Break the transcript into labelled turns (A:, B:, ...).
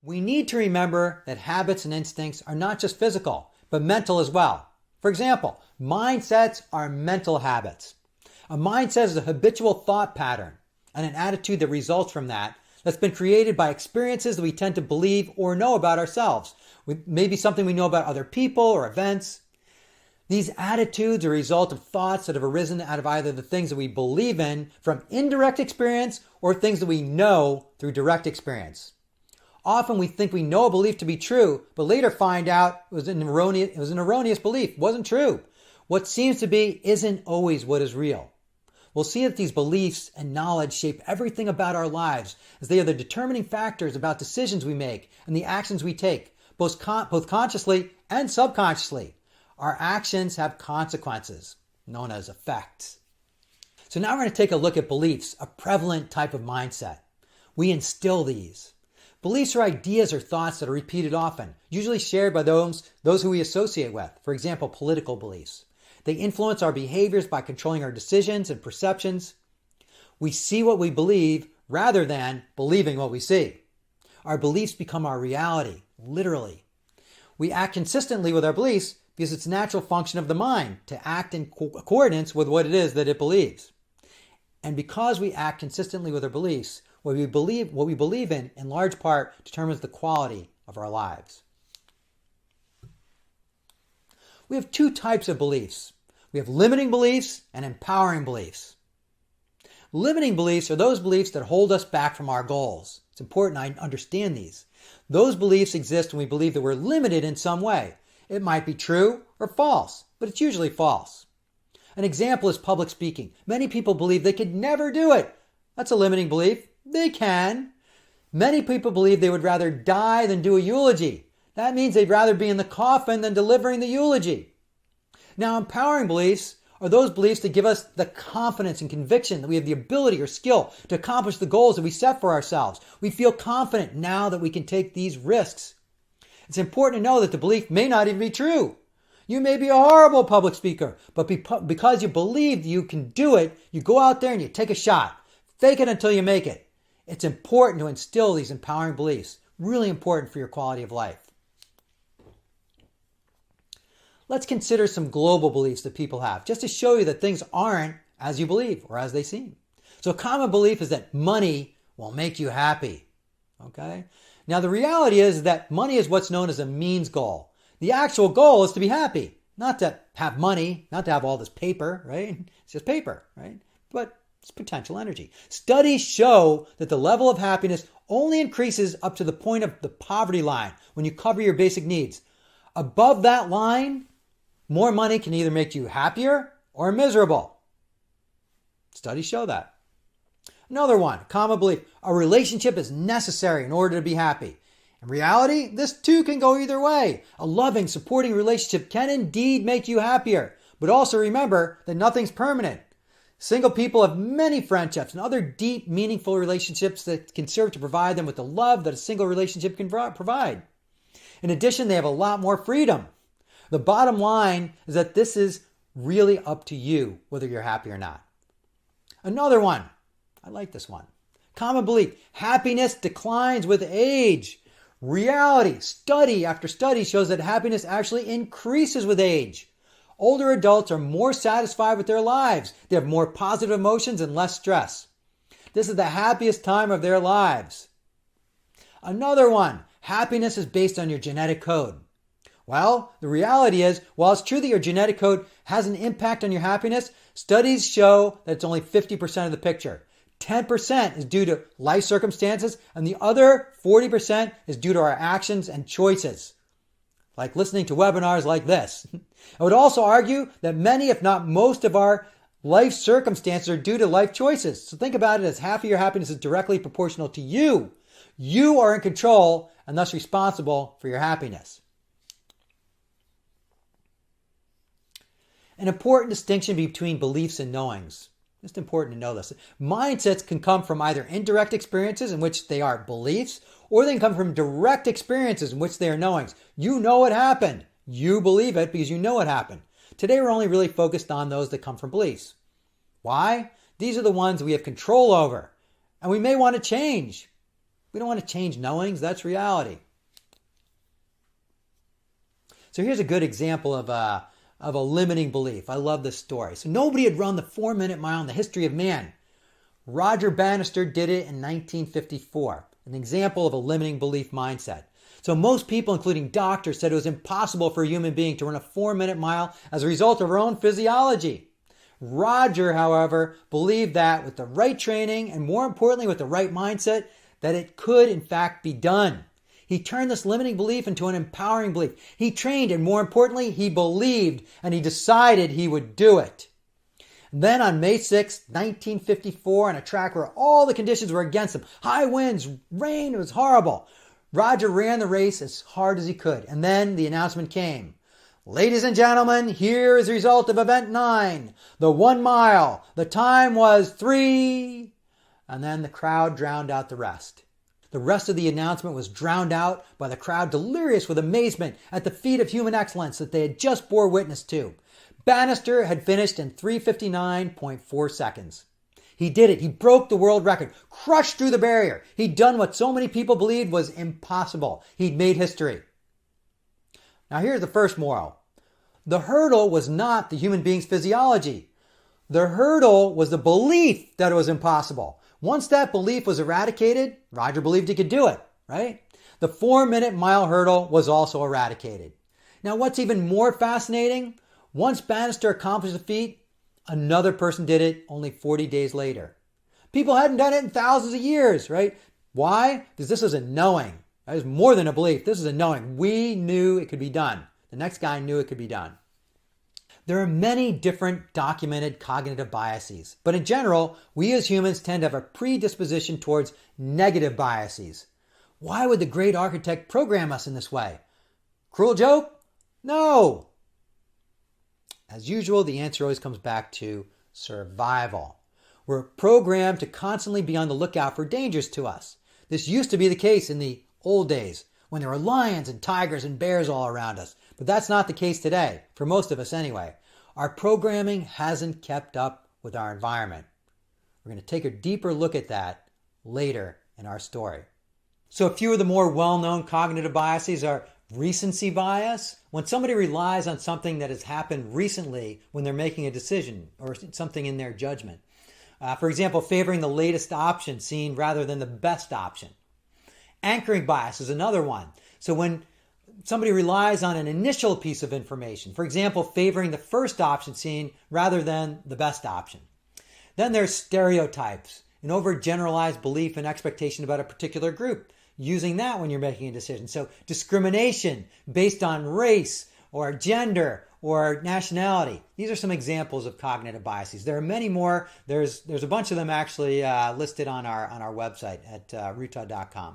A: We need to remember that habits and instincts are not just physical, but mental as well. For example, mindsets are mental habits. A mindset is a habitual thought pattern and an attitude that results from that's been created by experiences that we tend to believe or know about ourselves. Maybe something we know about other people or events. These attitudes are a result of thoughts that have arisen out of either the things that we believe in from indirect experience or things that we know through direct experience. Often we think we know a belief to be true, but later find out it was an erroneous belief. It wasn't true. What seems to be isn't always what is real. We'll see that these beliefs and knowledge shape everything about our lives, as they are the determining factors about decisions we make and the actions we take, both consciously and subconsciously. Our actions have consequences, known as effects. So now we're going to take a look at beliefs, a prevalent type of mindset. We instill these. Beliefs are ideas or thoughts that are repeated often, usually shared by those who we associate with. For example, political beliefs. They influence our behaviors by controlling our decisions and perceptions. We see what we believe rather than believing what we see. Our beliefs become our reality, literally. We act consistently with our beliefs because it's a natural function of the mind to act in accordance with what it is that it believes. And because we act consistently with our beliefs, what we believe in large part determines the quality of our lives. We have two types of beliefs. We have limiting beliefs and empowering beliefs. Limiting beliefs are those beliefs that hold us back from our goals. It's important I understand these. Those beliefs exist when we believe that we're limited in some way. It might be true or false, but it's usually false. An example is public speaking. Many people believe they could never do it. That's a limiting belief. They can. Many people believe they would rather die than do a eulogy. That means they'd rather be in the coffin than delivering the eulogy. Now, empowering beliefs are those beliefs that give us the confidence and conviction that we have the ability or skill to accomplish the goals that we set for ourselves. We feel confident now that we can take these risks. It's important to know that the belief may not even be true. You may be a horrible public speaker, but because you believe you can do it, you go out there and you take a shot. Fake it until you make it. It's important to instill these empowering beliefs. Really important for your quality of life. Let's consider some global beliefs that people have, just to show you that things aren't as you believe or as they seem. So a common belief is that money will make you happy. Okay? Now the reality is that money is what's known as a means goal. The actual goal is to be happy, not to have money, not to have all this paper, right? It's just paper, right? But it's potential energy. Studies show that the level of happiness only increases up to the point of the poverty line when you cover your basic needs. Above that line, more money can either make you happier or miserable. Studies show that. Another one, common belief, a relationship is necessary in order to be happy. In reality, this too can go either way. A loving, supporting relationship can indeed make you happier, but also remember that nothing's permanent. Single people have many friendships and other deep, meaningful relationships that can serve to provide them with the love that a single relationship can provide. In addition, they have a lot more freedom. The bottom line is that this is really up to you, whether you're happy or not. Another one, I like this one. Common belief, happiness declines with age. Reality, study after study shows that happiness actually increases with age. Older adults are more satisfied with their lives. They have more positive emotions and less stress. This is the happiest time of their lives. Another one, happiness is based on your genetic code. Well, the reality is, while it's true that your genetic code has an impact on your happiness, studies show that it's only 50% of the picture. 10% is due to life circumstances, and the other 40% is due to our actions and choices, like listening to webinars like this. I would also argue that many, if not most, of our life circumstances are due to life choices. So think about it as half of your happiness is directly proportional to you. You are in control and thus responsible for your happiness. An important distinction between beliefs and knowings. Just important to know this. Mindsets can come from either indirect experiences in which they are beliefs, or they can come from direct experiences in which they are knowings. You know what happened. You believe it because you know what happened. Today we're only really focused on those that come from beliefs. Why? These are the ones we have control over, and we may want to change. We don't want to change knowings. That's reality. So here's a good example of a limiting belief. I love this story. So nobody had run the 4-minute mile in the history of man. Roger Bannister did it in 1954. An example of a limiting belief mindset. So most people, including doctors, said it was impossible for a human being to run a 4-minute mile as a result of our own physiology. Roger, however, believed that with the right training and more importantly with the right mindset, that it could in fact be done. He turned this limiting belief into an empowering belief. He trained and more importantly, he believed and he decided he would do it. Then on May 6, 1954, on a track where all the conditions were against him, high winds, rain, it was horrible. Roger ran the race as hard as he could. And then the announcement came. Ladies and gentlemen, here is the result of event 9. The 1 mile. The time was 3. And then the crowd drowned out the rest. The rest of the announcement was drowned out by the crowd delirious with amazement at the feat of human excellence that they had just bore witness to. Bannister had finished in 3:59.4 seconds. He did it. He broke the world record, crushed through the barrier. He'd done what so many people believed was impossible. He'd made history. Now here's the first moral. The hurdle was not the human being's physiology. The hurdle was the belief that it was impossible. Once that belief was eradicated, Roger believed he could do it, right? The 4-minute mile hurdle was also eradicated. Now what's even more fascinating? Once Bannister accomplished the feat, another person did it only 40 days later. People hadn't done it in thousands of years, right? Why? Because this is a knowing. That is more than a belief. This is a knowing. We knew it could be done. The next guy knew it could be done. There are many different documented cognitive biases, but in general, we as humans tend to have a predisposition towards negative biases. Why would the great architect program us in this way? Cruel joke? No. As usual, the answer always comes back to survival. We're programmed to constantly be on the lookout for dangers to us. This used to be the case in the old days when there were lions and tigers and bears all around us. But that's not the case today, for most of us anyway. Our programming hasn't kept up with our environment. We're going to take a deeper look at that later in our story. So a few of the more well-known cognitive biases are recency bias, when somebody relies on something that has happened recently when they're making a decision or something in their judgment. For example, favoring the latest option seen rather than the best option. Anchoring bias is another one. So when somebody relies on an initial piece of information, for example, favoring the first option seen rather than the best option. Then there's stereotypes, an overgeneralized belief and expectation about a particular group, using that when you're making a decision. So discrimination based on race or gender or nationality. These are some examples of cognitive biases. There are many more. There's a bunch of them actually listed on our website at Arootah.com.